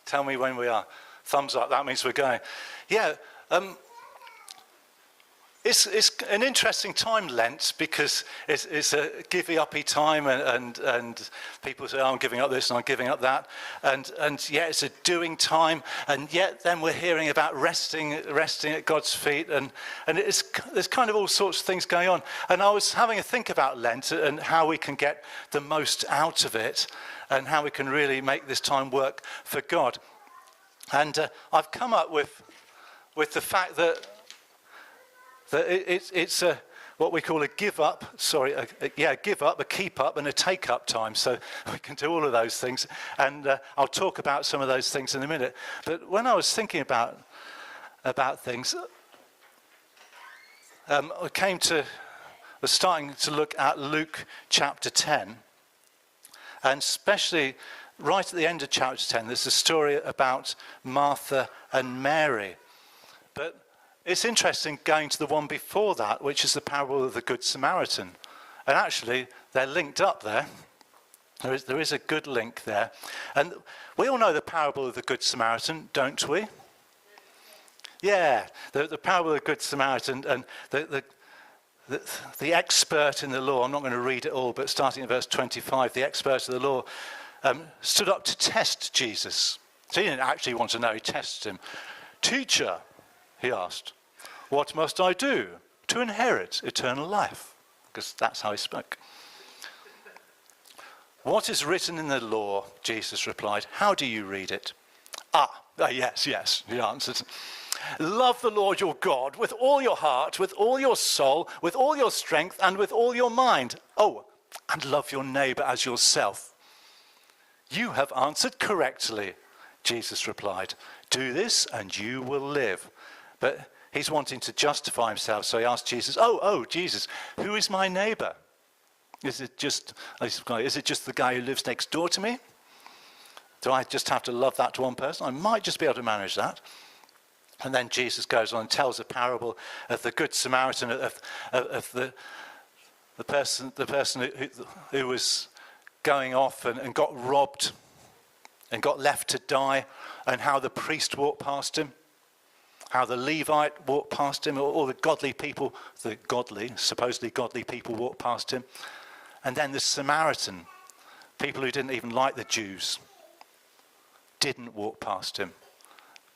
Tell me when we are. Thumbs up, that means we're going. Yeah, it's an interesting time, Lent, because it's a givey-uppy time, and people say, oh, I'm giving up this and I'm giving up that. And yeah, it's a doing time, and yet then we're hearing about resting at God's feet, and there's kind of all sorts of things going on. And I was having a think about Lent and how we can get the most out of it, and how we can really make this time work for God. And I've come up with the fact that it's what we call a give up, a give up, a keep up, and a take up time. So we can do all of those things, and I'll talk about some of those things in a minute. But when I was thinking about things, I was starting to look at Luke chapter 10, and especially right at the end of chapter 10, there's a story about Martha and Mary. But it's interesting going to the one before that, which is the parable of the Good Samaritan. And actually, they're linked up there. There is a good link there. And we all know the parable of the Good Samaritan, don't we? Yeah, the parable of the Good Samaritan, and the expert in the law, I'm not going to read it all, but starting at verse 25, the expert of the law stood up to test Jesus. So he didn't actually want to know, he tested him. Teacher, he asked, what must I do to inherit eternal life? Because that's how he spoke. What is written in the law? Jesus replied. How do you read it? Yes, he answered. Love the Lord your God with all your heart, with all your soul, with all your strength, and with all your mind. Oh, and love your neighbor as yourself. You have answered correctly, Jesus replied. Do this and you will live. But he's wanting to justify himself, so he asked Jesus, Jesus, who is my neighbor? Is it just the guy who lives next door to me? Do I just have to love that one person? I might just be able to manage that. And then Jesus goes on and tells a parable of the Good Samaritan, of the person who was going off and got robbed and got left to die, and how the priest walked past him, how the Levite walked past him, all the godly people, supposedly godly people walked past him. And then the Samaritan, people who didn't even like the Jews, didn't walk past him.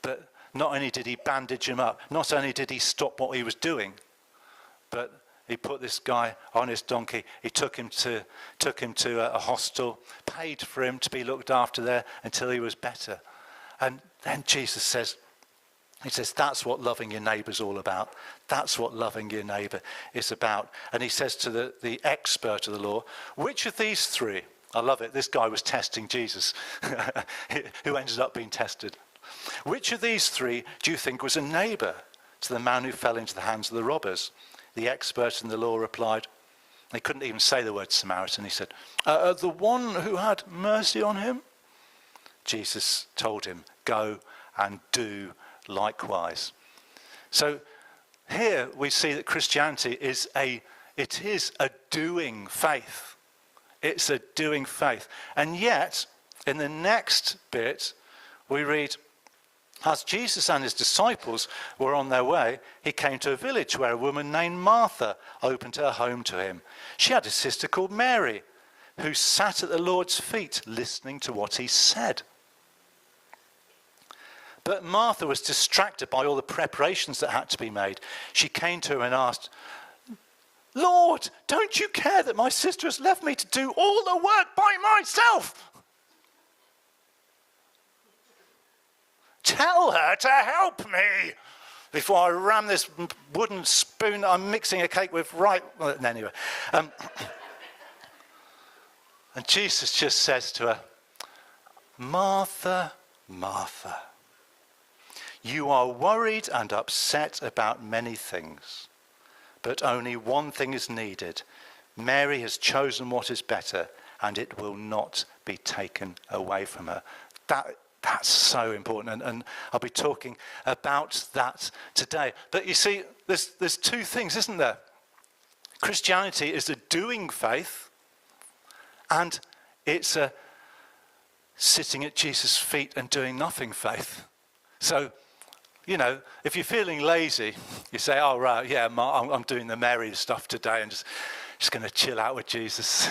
But not only did he bandage him up, not only did he stop what he was doing, but he put this guy on his donkey. He took him to a hostel, paid for him to be looked after there until he was better. And then Jesus says, that's what loving your neighbour is all about. That's what loving your neighbour is about. And he says to the expert of the law, which of these three? I love it. This guy was testing Jesus, who ended up being tested. Which of these three do you think was a neighbour to the man who fell into the hands of the robbers? The expert in the law replied, he couldn't even say the word Samaritan. He said, the one who had mercy on him? Jesus told him, go and do likewise. So here we see that Christianity is a doing faith. It's a doing faith. And yet, in the next bit, we read, as Jesus and his disciples were on their way, he came to a village where a woman named Martha opened her home to him. She had a sister called Mary, who sat at the Lord's feet listening to what he said. But Martha was distracted by all the preparations that had to be made. She came to him and asked, Lord, don't you care that my sister has left me to do all the work by myself? Tell her to help me before I ram this wooden spoon that I'm mixing a cake with anyway. And Jesus just says to her, Martha, Martha, you are worried and upset about many things, but only one thing is needed. Mary has chosen what is better, and it will not be taken away from her. That's so important, and I'll be talking about that today. But you see, there's two things, isn't there? Christianity is a doing faith, and it's a sitting at Jesus' feet and doing nothing faith. So, if you're feeling lazy, you say, oh, right, yeah, I'm doing the Mary stuff today and just going to chill out with Jesus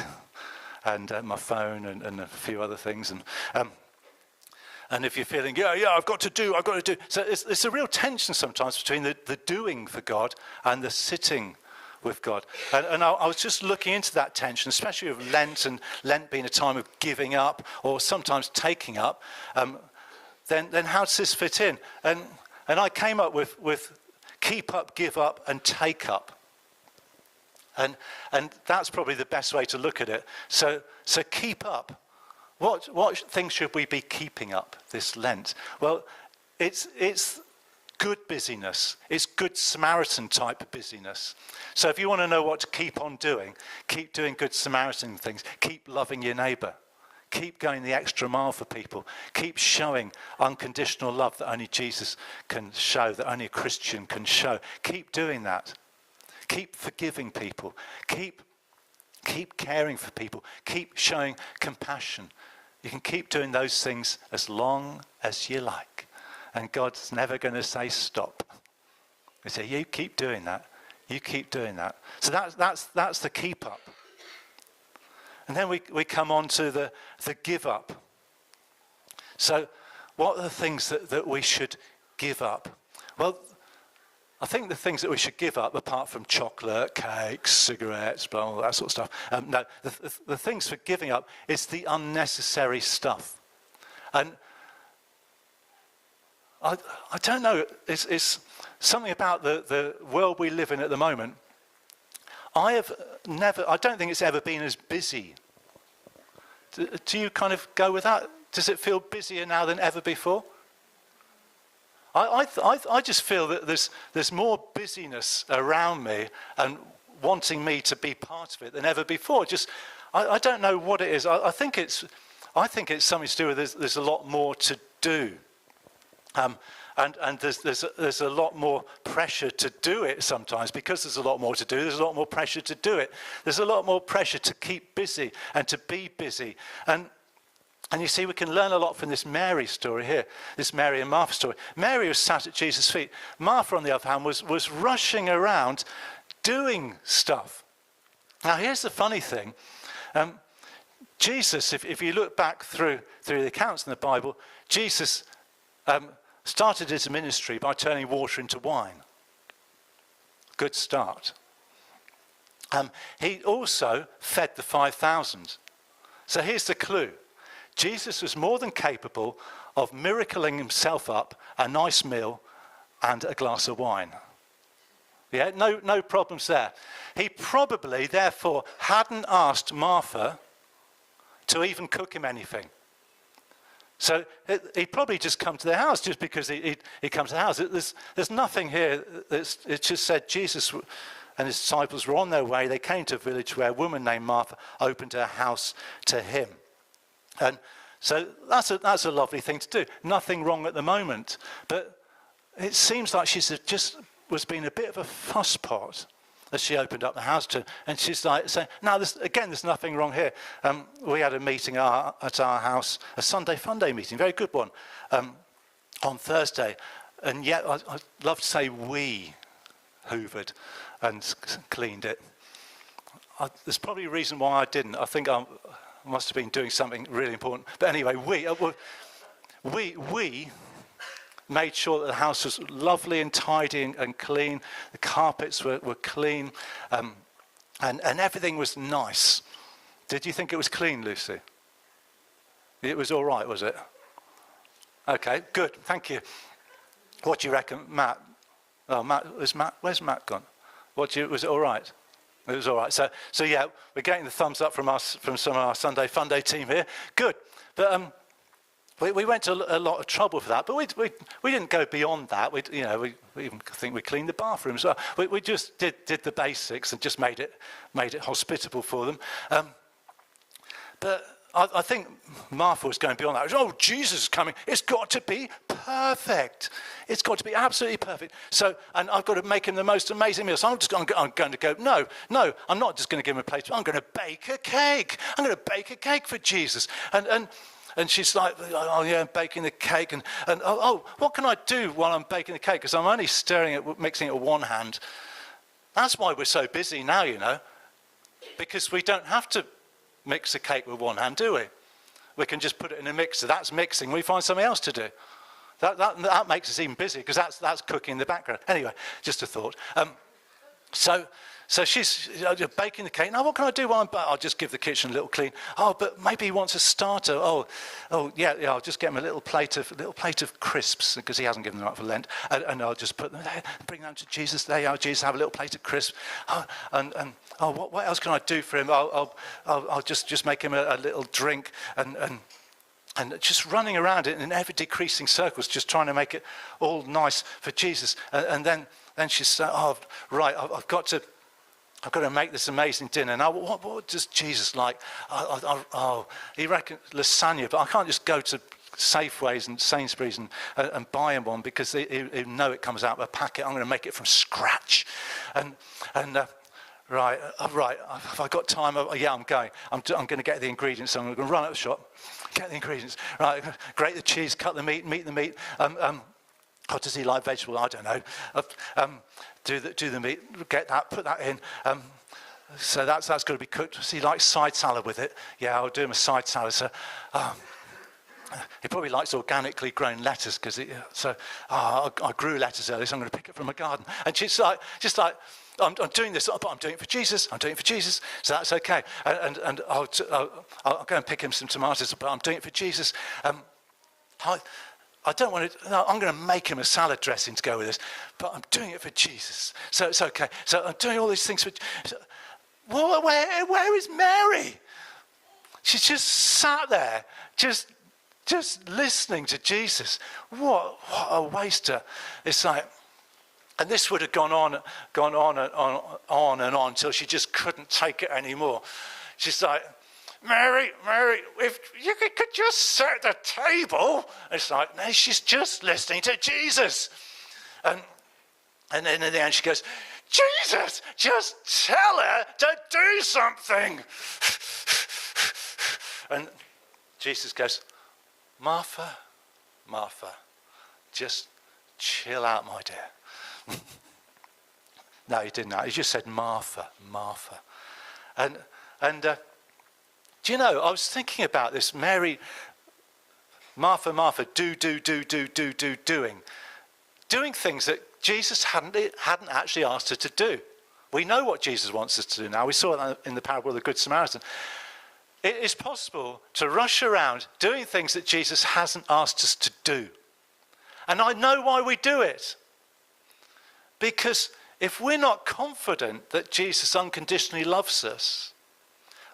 and my phone and a few other things. And if you're feeling, I've got to do. So it's a real tension sometimes between the doing for God and the sitting with God. And I was just looking into that tension, especially with Lent, and Lent being a time of giving up or sometimes taking up. Then how does this fit in? And I came up with keep up, give up, and take up. And that's probably the best way to look at it. So keep up. What things should we be keeping up this Lent? Well, it's good busyness. It's good Samaritan type busyness. So if you want to know what to keep on doing, keep doing good Samaritan things. Keep loving your neighbour. Keep going the extra mile for people. Keep showing unconditional love that only Jesus can show, that only a Christian can show. Keep doing that. Keep forgiving people. Keep caring for people. Keep showing compassion. You can keep doing those things as long as you like. And God's never going to say stop. He say, you keep doing that. You keep doing that. So that's the keep up. And then we come on to the give up. So what are the things that we should give up? Well, I think the things that we should give up, apart from chocolate, cakes, cigarettes, blah, all that sort of stuff, no, the things for giving up is the unnecessary stuff. And I don't know, it's something about the world we live in at the moment. I don't think it's ever been as busy. Do you kind of go with that? Does it feel busier now than ever before? I just feel that there's more busyness around me and wanting me to be part of it than ever before. I don't know what it is. I think it's something to do with there's a lot more to do. And there's a lot more pressure to do it sometimes. Because there's a lot more to do, there's a lot more pressure to do it. There's a lot more pressure to keep busy and to be busy. And you see, we can learn a lot from this Mary story here, this Mary and Martha story. Mary was sat at Jesus' feet. Martha, on the other hand, was rushing around doing stuff. Now, here's the funny thing. Jesus, if you look back through the accounts in the Bible, Jesus started his ministry by turning water into wine. Good start. He also fed the 5,000. So here's the clue. Jesus was more than capable of miracling himself up a nice meal and a glass of wine. Yeah, no problems there. He probably, therefore, hadn't asked Martha to even cook him anything. So he'd probably just come to their house just because he'd come to the house. There's nothing here. It just said Jesus and his disciples were on their way. They came to a village where a woman named Martha opened her house to him. And so that's a lovely thing to do. Nothing wrong at the moment. But it seems like she's just was being a bit of a fusspot as she opened up the house to, and she's like saying, "No, there's nothing wrong here." We had a meeting at our house, a Sunday Fun Day meeting, very good one, on Thursday, and yet I'd love to say we hoovered and cleaned it. There's probably a reason why I didn't. I think I must have been doing something really important. But anyway, we made sure that the house was lovely and tidy and clean. The carpets were clean, and everything was nice. Did you think it was clean, Lucy? It was all right, was it? Okay, good, thank you. What do you reckon, Matt? Oh, where's Matt gone? Was it all right? It was all right. So yeah, we're getting the thumbs up from some of our Sunday Fun Day team here. Good, but we went to a lot of trouble for that, but we didn't go beyond that. We even think we cleaned the bathroom as well. We just did the basics and just made it hospitable for them. But I think Martha was going beyond that. Oh, Jesus is coming. It's got to be perfect. It's got to be absolutely perfect. So, and I've got to make him the most amazing meal. So I'm going to go, no, I'm not just going to give him a plate. I'm going to bake a cake. I'm going to bake a cake for Jesus. And and she's like, oh yeah, I'm baking the cake. And oh, what can I do while I'm baking the cake? Because I'm only mixing it with one hand. That's why we're so busy now, because we don't have to mix a cake with one hand, do we? We can just put it in a mixer. That's mixing. We find something else to do. That makes us even busier, because that's cooking in the background. Anyway, just a thought. So she's baking the cake. Now, what can I do while I'll just give the kitchen a little clean. Oh, but maybe he wants a starter. Oh, yeah. I'll just get him a little plate of crisps, because he hasn't given them up for Lent. And I'll just put them there, bring them to Jesus. There you are, Jesus, have a little plate of crisps. What else can I do for him? I'll just make him a little drink and just running around it in ever decreasing circles, just trying to make it all nice for Jesus. And then she's saying, oh, right, I've got to make this amazing dinner. Now, what does Jesus like? He reckons lasagna, but I can't just go to Safeways and Sainsbury's and buy him one, because he know it comes out of a packet. I'm going to make it from scratch. Right, have I got time? Yeah, I'm going. I'm going to get the ingredients. I'm going to run out of the shop, get the ingredients. Right, grate the cheese, cut the meat, the meat. Does he like vegetables? I don't know. Do the meat, get that, put that in. So that's got to be cooked. Does he like side salad with it? Yeah, I'll do him a side salad. So he probably likes organically grown lettuce, because I grew lettuce earlier, so I'm going to pick it from my garden. And she's like, I'm doing this, but I'm doing it for Jesus. I'm doing it for Jesus, so that's okay. And I'll go and pick him some tomatoes, but I'm doing it for Jesus. I don't want to. No, I'm going to make him a salad dressing to go with this, but I'm doing it for Jesus, so it's okay. So I'm doing all these things for. Where is Mary? She's just sat there, just listening to Jesus. What a waster! It's like. And this would have gone on and on until she just couldn't take it anymore. She's like, Mary, if you could just set the table. It's like, no, she's just listening to Jesus. And then in the end she goes, Jesus, just tell her to do something. And Jesus goes, Martha, just chill out, my dear. No, he didn't. He just said, Martha. And do you know, I was thinking about this. Mary, Martha, doing things that Jesus hadn't actually asked her to do. We know what Jesus wants us to do now. We saw that in the parable of the Good Samaritan. It is possible to rush around doing things that Jesus hasn't asked us to do. And I know why we do it. Because if we're not confident that Jesus unconditionally loves us,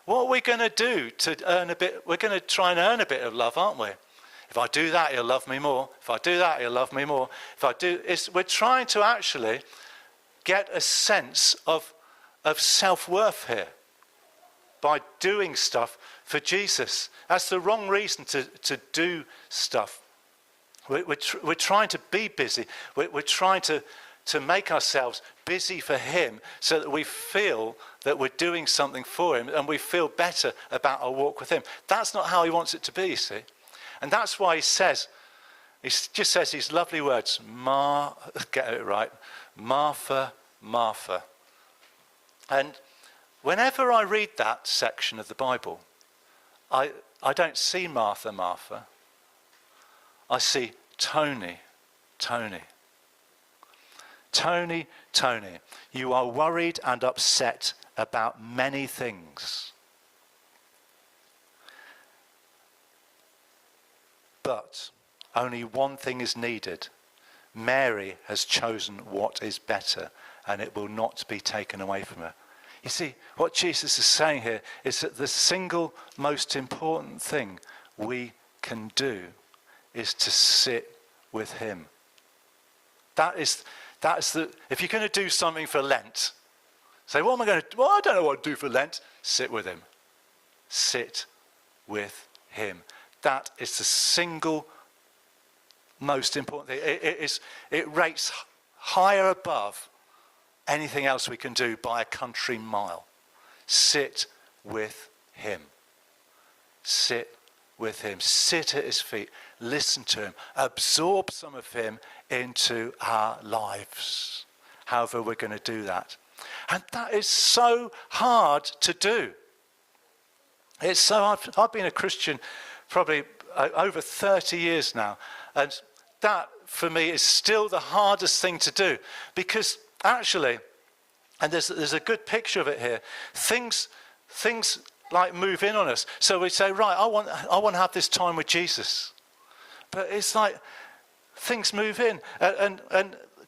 what are we going to do to earn a bit? We're going to try and earn a bit of love, aren't we? If I do that, he'll love me more. If I do that, he'll love me more. We're trying to actually get a sense of self-worth here by doing stuff for Jesus. That's the wrong reason to do stuff. We're trying to be busy. We're trying to make ourselves busy for him, so that we feel that we're doing something for him and we feel better about our walk with him. That's not how he wants it to be, you see. And that's why he just says these lovely words, get it right, Martha. And whenever I read that section of the Bible, I don't see Martha. I see Tony. Tony, you are worried and upset about many things. But only one thing is needed. Mary has chosen what is better, and it will not be taken away from her. You see, what Jesus is saying here is that the single most important thing we can do is to sit with him. That's the. If you're going to do something for Lent, say, what am I going to do? Well, I don't know what to do for Lent. Sit with him. Sit with him. That is the single most important thing. It rates higher above anything else we can do by a country mile. Sit with him. Sit with him, sit at his feet, listen to him, absorb some of him into our lives. However we're going to do that. And that is so hard to do. It's so hard. I've been a Christian probably over 30 years now. And that, for me, is still the hardest thing to do. Because actually, and there's a good picture of it here, things like move in on us. So we say, right, I want to have this time with Jesus. But it's like things move in. And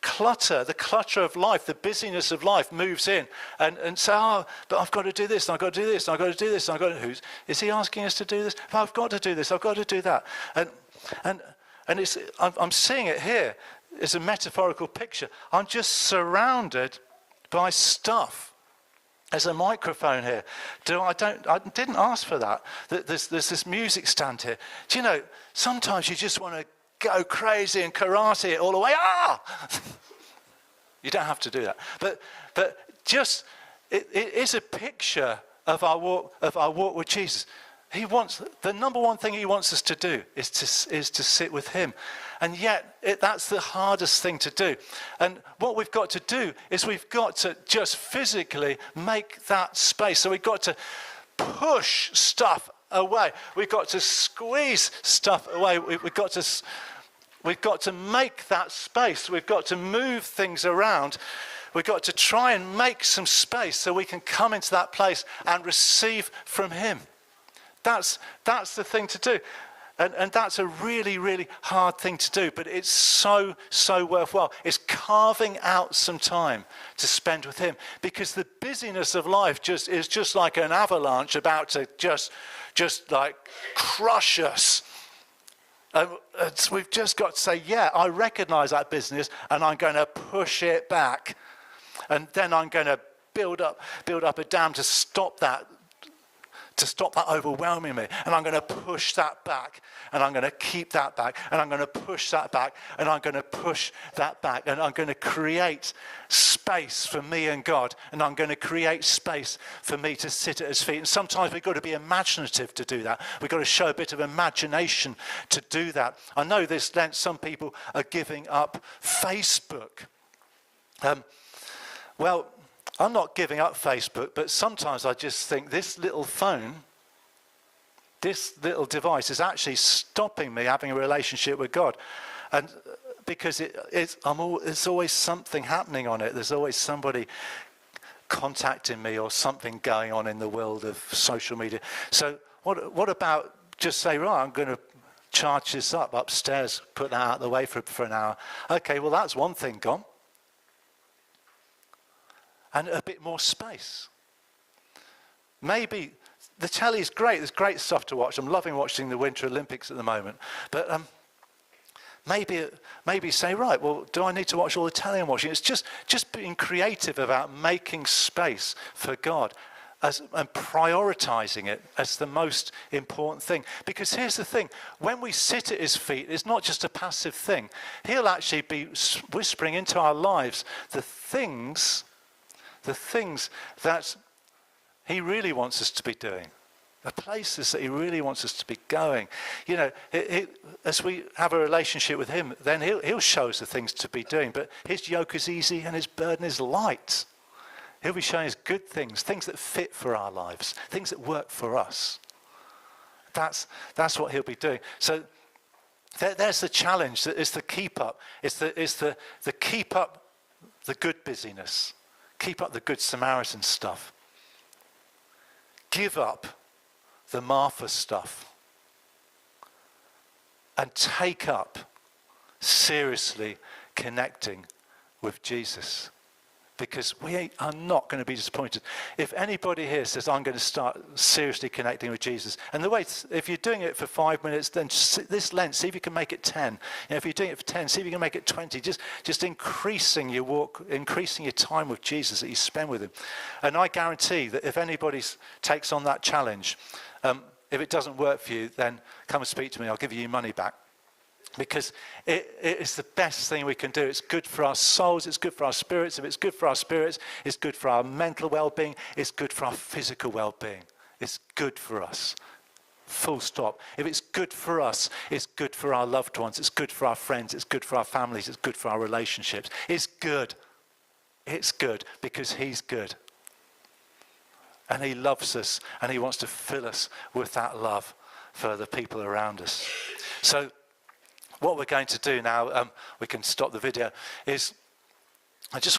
the clutter of life, the busyness of life moves in. And so, but I've got to do this, and I've got to do this, and I've got to do this, and I've got to... Is he asking us to do this? Well, I've got to do this, I've got to do that. And I'm seeing it here. It's a metaphorical picture. I'm just surrounded by stuff. There's a microphone here. I didn't ask for that. There's this music stand here. Do you know, sometimes you just want to go crazy and karate it all the way. You don't have to do that. But just, it is a picture of our walk with Jesus. The number one thing he wants us to do is to sit with him. And yet, that's the hardest thing to do. And what we've got to do is we've got to just physically make that space. So we've got to push stuff away. We've got to squeeze stuff away. We've got to make that space. We've got to move things around. We've got to try and make some space so we can come into that place and receive from him. That's the thing to do. And that's a really, really hard thing to do, but it's so, so worthwhile. It's carving out some time to spend with him, because the busyness of life is just like an avalanche about to just like crush us. And we've just got to say, yeah, I recognize that business, and I'm going to push it back. And then I'm going to build up a dam to stop that overwhelming me. And I'm going to push that back, and I'm going to keep that back, and I'm going to push that back, and I'm going to push that back, and I'm going to create space for me and God, and I'm going to create space for me to sit at his feet. And sometimes we've got to be imaginative to do that. We've got to show a bit of imagination to do that. I know this Lent, some people are giving up Facebook. Well, I'm not giving up Facebook, but sometimes I just think this little phone, this little device is actually stopping me having a relationship with God. And because there's always something happening on it. There's always somebody contacting me or something going on in the world of social media. So what about just say, right, I'm going to charge this up upstairs, put that out of the way for an hour. Okay, well, that's one thing gone. And a bit more space. Maybe the telly's great. There's great stuff to watch. I'm loving watching the Winter Olympics at the moment. But maybe say, right, well, do I need to watch all the telly I'm watching? It's just being creative about making space for God and prioritizing it as the most important thing. Because here's the thing. When we sit at his feet, it's not just a passive thing. He'll actually be whispering into our lives the things that he really wants us to be doing, the places that he really wants us to be going. You know, as we have a relationship with him, then he'll show us the things to be doing. But his yoke is easy and his burden is light. He'll be showing us good things that fit for our lives, things that work for us. That's what he'll be doing. So there's the challenge. It's the keep up. It's the keep up the good busyness. Keep up the Good Samaritan stuff. Give up the Martha stuff. And take up seriously connecting with Jesus. Because we are not going to be disappointed. If anybody here says, I'm going to start seriously connecting with Jesus, and the way, if you're doing it for 5 minutes, then this Lent, see if you can make it 10. You know, if you're doing it for 10, see if you can make it 20. Just increasing your walk, increasing your time with Jesus that you spend with him. And I guarantee that if anybody takes on that challenge, if it doesn't work for you, then come and speak to me. I'll give you your money back. Because it is the best thing we can do. It's good for our souls. It's good for our spirits. If it's good for our spirits, it's good for our mental well-being. It's good for our physical well-being. It's good for us. Full stop. If it's good for us, it's good for our loved ones, it's good for our friends, it's good for our families, it's good for our relationships. It's good. It's good because he's good. And he loves us, and he wants to fill us with that love for the people around us. So what we're going to do now, we can stop the video, is I just